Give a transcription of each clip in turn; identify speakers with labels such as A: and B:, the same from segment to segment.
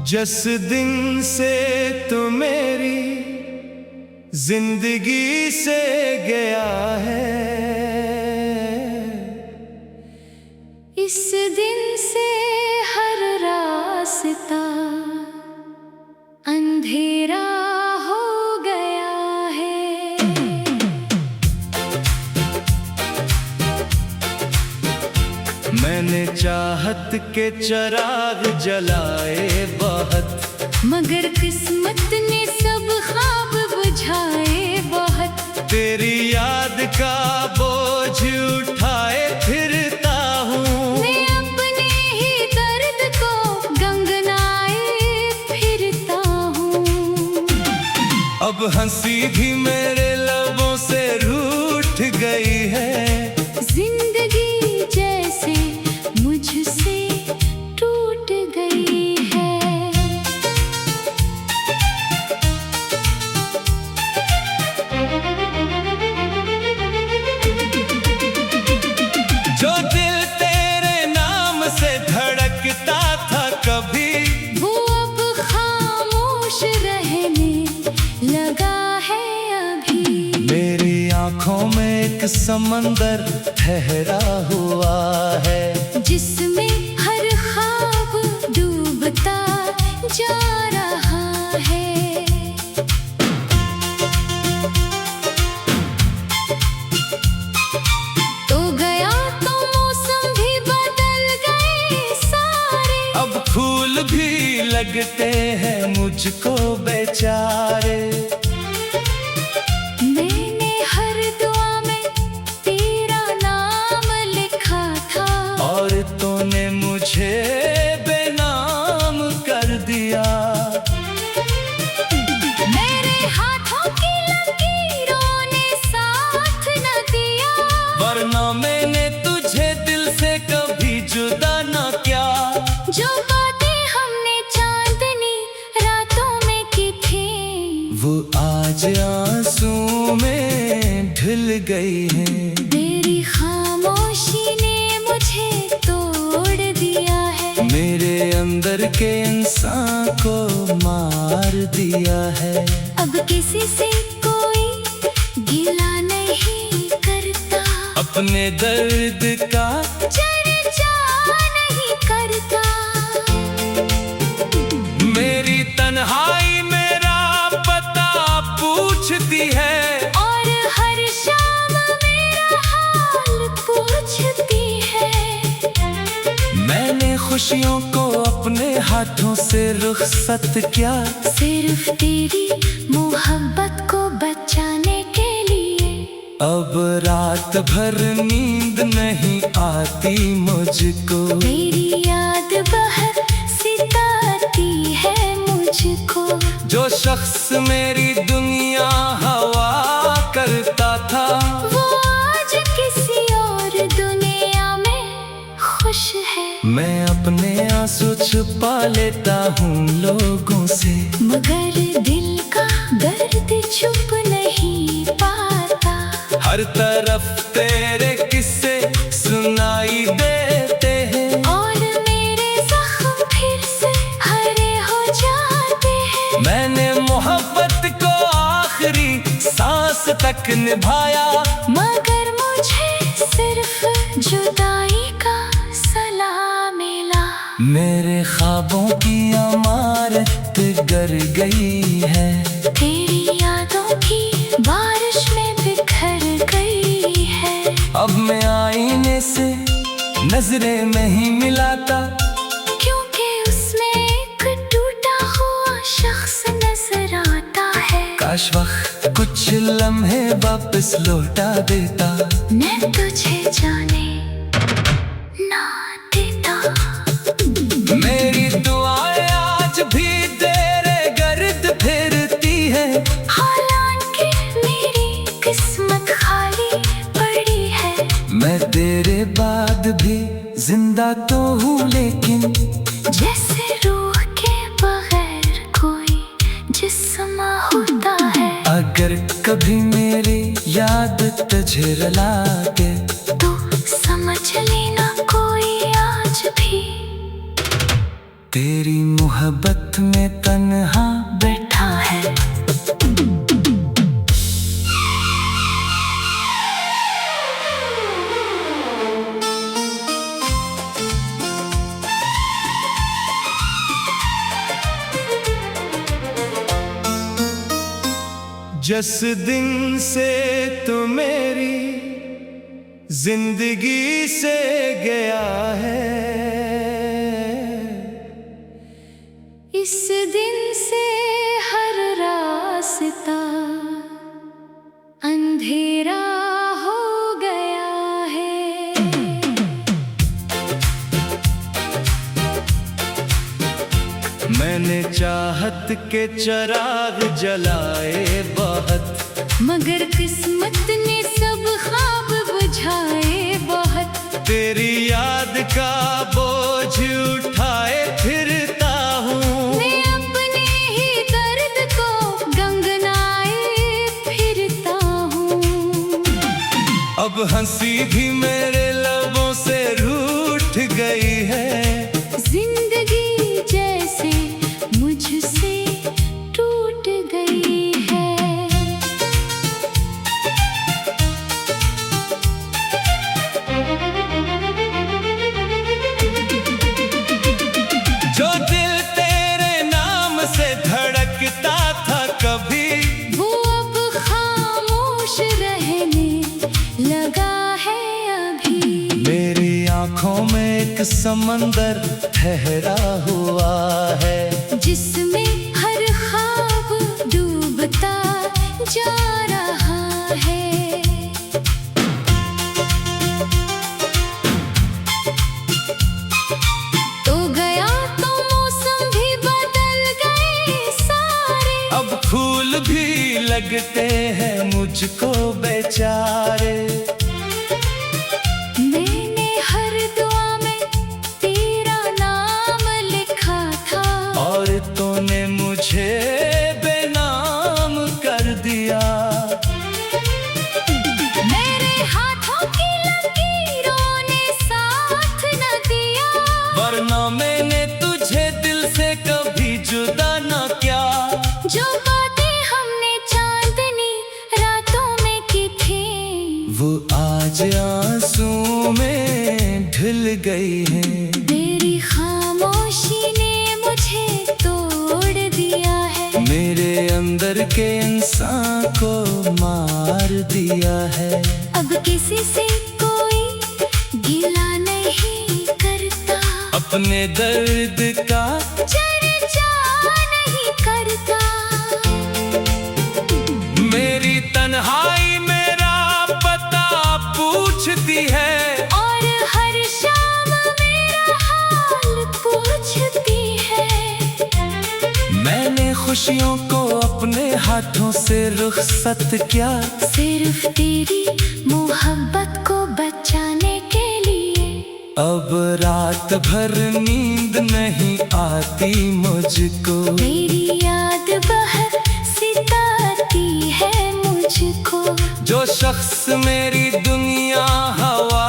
A: जिस दिन से तू मेरी जिंदगी से गया है,
B: इस दिन से हर रास्ता अंधेरा हो गया है।
A: मैंने चाहत के चिराग जलाए बहुत,
B: मगर किस्मत ने सब ख्वाब बुझाए बहुत।
A: तेरी याद का बोझ उठाए फिरता हूँ,
B: मैं अपने ही दर्द को गंगनाए फिरता हूँ।
A: अब हंसी भी मेरे लबों से रूठ गई है,
B: जिंदगी जैसे मुझसे टूट गई है।
A: जो दिल तेरे नाम से धड़कता था कभी,
B: वो अब खामोश रहने लगा है अभी।
A: मेरी आंखों में एक समंदर ठहरा हुआ है,
B: जिसमें हर ख्वाब डूबता जा रहा है। तो गया तो मौसम भी बदल गए सारे,
A: अब फूल भी लगते हैं मुझको बेचारे।
B: मैंने हर दुआ में तेरा नाम लिखा था,
A: और तूने मुझे बेनाम कर दिया।
B: मेरे हाथों की लकीरों ने साथ न दिया,
A: वरना मैंने तुझे दिल से कभी जुदा न किया।
B: जो बातें हमने चांदनी रातों में की थी,
A: वो आज आंसू में ढल गई है।
B: तेरी खामोशी ने मुझे तोड़ दिया है,
A: मेरे अंदर के इंसान को मार दिया है।
B: अब किसी से कोई गिला नहीं करता,
A: अपने दर्द का
B: चर्चा नहीं करता।
A: मेरी तन्हाई मेरा पता पूछती है,
B: और हर शाम मेरा हाल पूछती है।
A: मैंने खुशियों को अपने हाथों से रुखसत किया,
B: सिर्फ तेरी मोहब्बत को बचाने के लिए।
A: अब रात भर नींद नहीं आती मुझको,
B: तेरी याद बाहर सिताती है मुझको।
A: जो शख्स मेरी दुनिया हवा करता था,
B: वो आज किसी और दुनिया में खुश है।
A: मैं अपने आंसू छुपा लेता हूँ लोगों से,
B: मगर दिल का दर्द छुप नहीं पाता।
A: हर तरफ तेरे किस्से सुनाई देते हैं,
B: और मेरे जख्म फिर से हरे हो जाते हैं।
A: मैंने मोहब्बत को आखिरी सांस तक निभाया,
B: मगर मुझे सिर्फ जुदाई का सलाम मिला।
A: मेरे ख्वाबों की इमारत गिर गई है,
B: तेरी यादों की बारिश में बिखर गई है।
A: अब मैं आईने से नजरें नहीं मिलाता,
B: क्योंकि उसमें एक टूटा हुआ शख्स नजर आता है।
A: काश वक्त कुछ लम्हे वापस लौटा देता,
B: मैं तुझे जाने ना देता।
A: मेरी दुआएं आज भी तेरे गर्द फिरती है,
B: हालांकि मेरी किस्मत खाली पड़ी है।
A: मैं तेरे बाद भी जिंदा तो हूँ, लेकिन
B: जैसे रूह के बगैर कोई जिस्म होता है।
A: अगर कभी मेरी याद तुझे रुला के,
B: तो समझ लेना कोई आज भी
A: तेरी मोहब्बत में तन्हा
B: बैठा है।
A: जिस दिन से तू मेरी जिंदगी से गया है,
B: इस दिन से हर रास्ता अंधेरा हो गया है।
A: मैंने चाहत के चिराग जलाए बहुत,
B: मगर किस्मत ने सब ख्वाब बुझाए बहुत।
A: तेरी याद का बोझ उठाए फिरता हूँ,
B: मैं अपने ही दर्द को गंगनाए फिरता हूँ।
A: अब हंसी भी मेरे लबों से रूठ गई है।
B: जिंदगी जैसे मुझसे टूट गई है।
A: जो दिल तेरे नाम से धड़कता था कभी,
B: वो अब खामोश रहने लगा है अभी।
A: मेरी आंखों में एक समंदर ठहरा हुआ है,
B: जिसमें हर ख्वाब डूबता जा रहा है। तो गया तो मौसम भी बदल गए सारे,
A: अब फूल भी लगते हैं मुझको बेचारे।
B: मैंने हर दुआ में तेरा नाम लिखा था,
A: और तूने मुझे बेनाम कर दिया।
B: मेरे हाथों की लकीरों ने साथ न दिया,
A: वरना मैंने तुझे दिल से कभी जुदा न किया।
B: जो बातें हमने चांदनी रातों में की थी,
A: वो आज आंसू में ढल गई है।
B: तेरी खामोशी ने मुझे तोड़ दिया है।
A: मेरे अंदर के इंसान को मार दिया है।
B: अब किसी से कोई गिला नहीं करता,
A: अपने दर्द का
B: चर्चा नहीं करता।
A: मेरी तन्हाई मेरा पता पूछती है,
B: और हर शाम मेरा हाल पूछती है।
A: मैंने खुशियों को अपने हाथों से रुखसत किया,
B: सिर्फ तेरी मोहब्बत को बचाने के लिए।
A: अब रात भर नींद नहीं आती मुझको,
B: तेरी याद बाहर सिताती है मुझको।
A: जो शख्स मेरी दुनिया हवा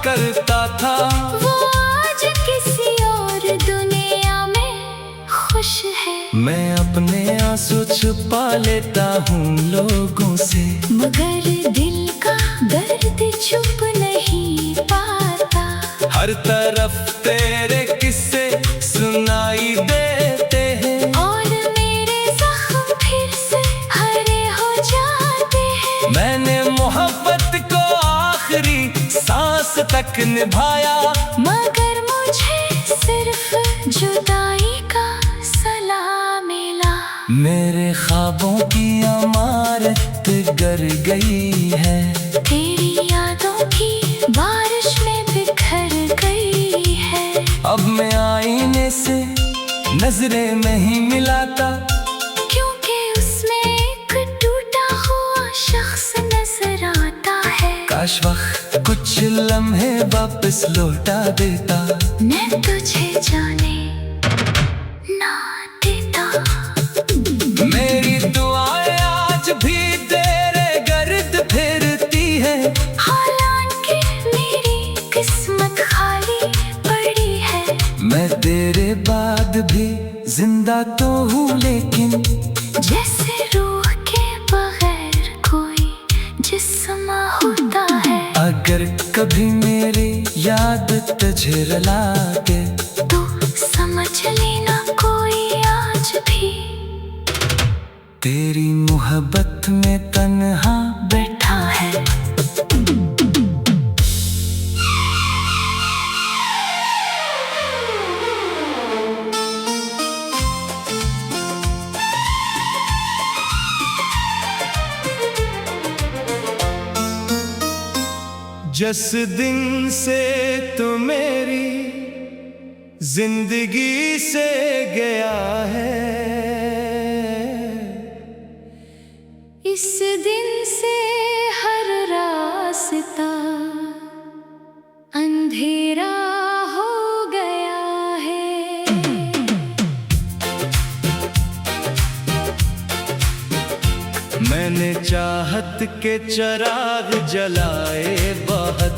A: करता था,
B: वो आज किसी और दुनिया में खुश है।
A: मैं अपने आंसू छुपा लेता हूँ लोगों से,
B: मगर दिल का दर्द छुप नहीं पाता।
A: हर तरफ तेरे किस्से सुनाई देते हैं,
B: और मेरे जख्म फिर से हरे हो जाते हैं।
A: मैंने मोहब्बत को आखिरी सांस तक निभाया,
B: मगर मुझे सिर्फ जुदाई का सलाम मिला।
A: मेरे ख्वाबों की इमारत गिर गई है,
B: तेरी यादों की बारिश में बिखर गई है।
A: अब मैं आईने से नजरें नहीं मिलाता,
B: क्योंकि उसमें एक टूटा हुआ शख्स नजर आता है।
A: काश वक्त कुछ लम्हे वापस लौटा देता,
B: मैं तुझे जाने ना देता।
A: मेरी दुआएं आज भी तेरे गर्द फिरती है,
B: हालांकि मेरी किस्मत खाली पड़ी है।
A: मैं तेरे बाद जिंदा तो हूँ लेकिन
B: जैसे रूह के बगैर कोई जिस्म होता है।
A: अगर कभी मेरी याद तुझे रुला के
B: तो समझ लेना कोई आज भी
A: तेरी मोहब्बत में तन्हा बैठा है। जिस दिन से तू मेरी जिंदगी से गया है,
B: इस दिन से हर रास्ता अंधेरा हो गया है।
A: मैंने चाहत के चिराग जलाए बहुत,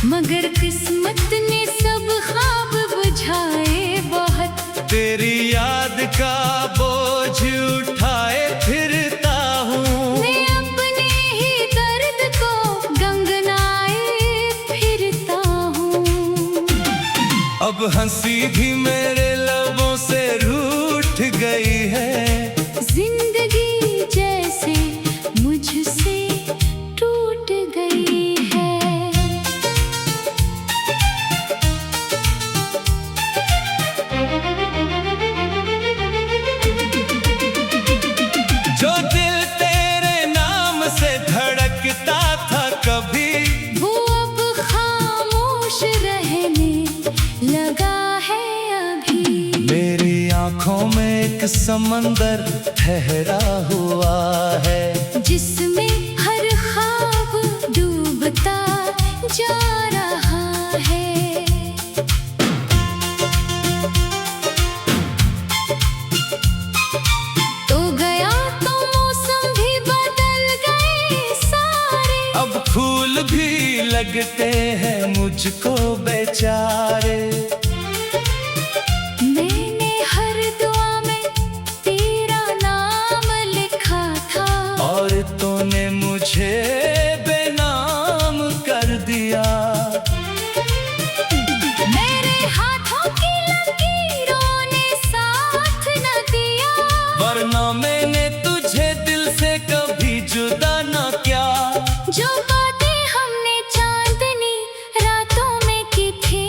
B: मगर किस्मत ने सब ख्वाब बुझाए बहुत।
A: तेरी याद का बोझ उठाए फिरता हूँ,
B: मैं अपने ही दर्द को गंगनाए फिरता हूँ।
A: अब हंसी भी मेरे लबों से रूठ गई है।
B: जिंदगी जैसे मुझसे टूट गई है।
A: जो दिल तेरे नाम से धड़कता था कभी,
B: वो अब खामोश रहने लगा है अभी।
A: मेरी आंखों में एक समंदर ठहरा हुआ है,
B: जिसमें हर ख्वाब डूबता जा रहा है। तो गया तो मौसम भी बदल गए सारे,
A: अब फूल भी लगते हैं मुझको बेचारे।
B: मैंने हर दुआ में तेरा नाम लिखा था,
A: और तूने मुझे बेनाम कर दिया।
B: मेरे हाथों की लकीरों ने साथ न दिया,
A: वरना मैंने तुझे दिल से कभी जुदा न किया।
B: जो बातें हमने चांदनी रातों में की थी,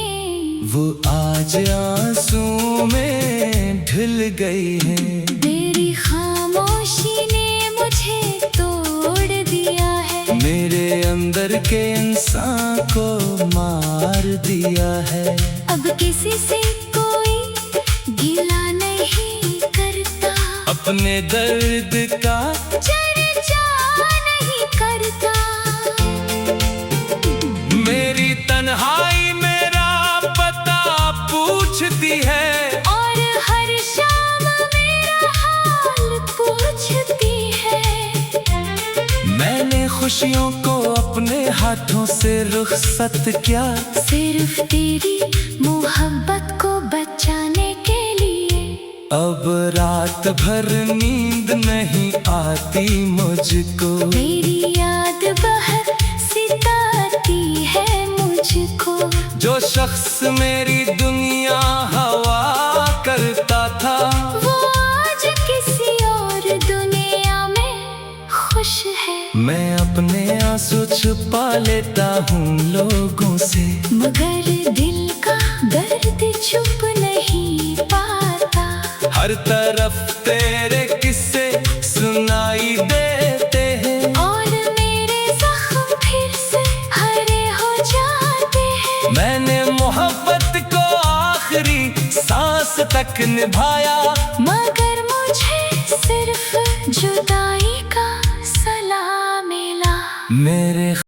A: वो आज आंसू में ढल गई है।
B: तेरी खामोशी ने मुझे तोड़ दिया है।
A: मेरे अंदर के इंसान को मार दिया है।
B: अब किसी से कोई गिला नहीं करता,
A: अपने दर्द का
B: चर्चा नहीं करता।
A: मेरी तन्हाई मेरा पता पूछती है,
B: और हर शाम मेरा हाल पूछती है।
A: मैंने खुशियों को अपने हाथों से रुखसत किया,
B: सिर्फ तेरी मोहब्बत को बचाने के लिए।
A: अब रात भर नींद नहीं आती मुझको,
B: तेरी याद बाहर सिताती है मुझको।
A: जो शख्स मेरी दुनिया हवा करता था,
B: वो आज किसी और दुनिया में खुश है।
A: मैं अपने आंसू छुपा लेता हूँ लोगों से,
B: मगर दिल का दर्द छुप नहीं पाता।
A: हर तरफ तेरे किस्से सुनाई देते हैं,
B: और मेरे जख्म फिर से हरे हो जाते हैं।
A: मैंने मोहब्बत को आखिरी सांस तक निभाया,
B: मगर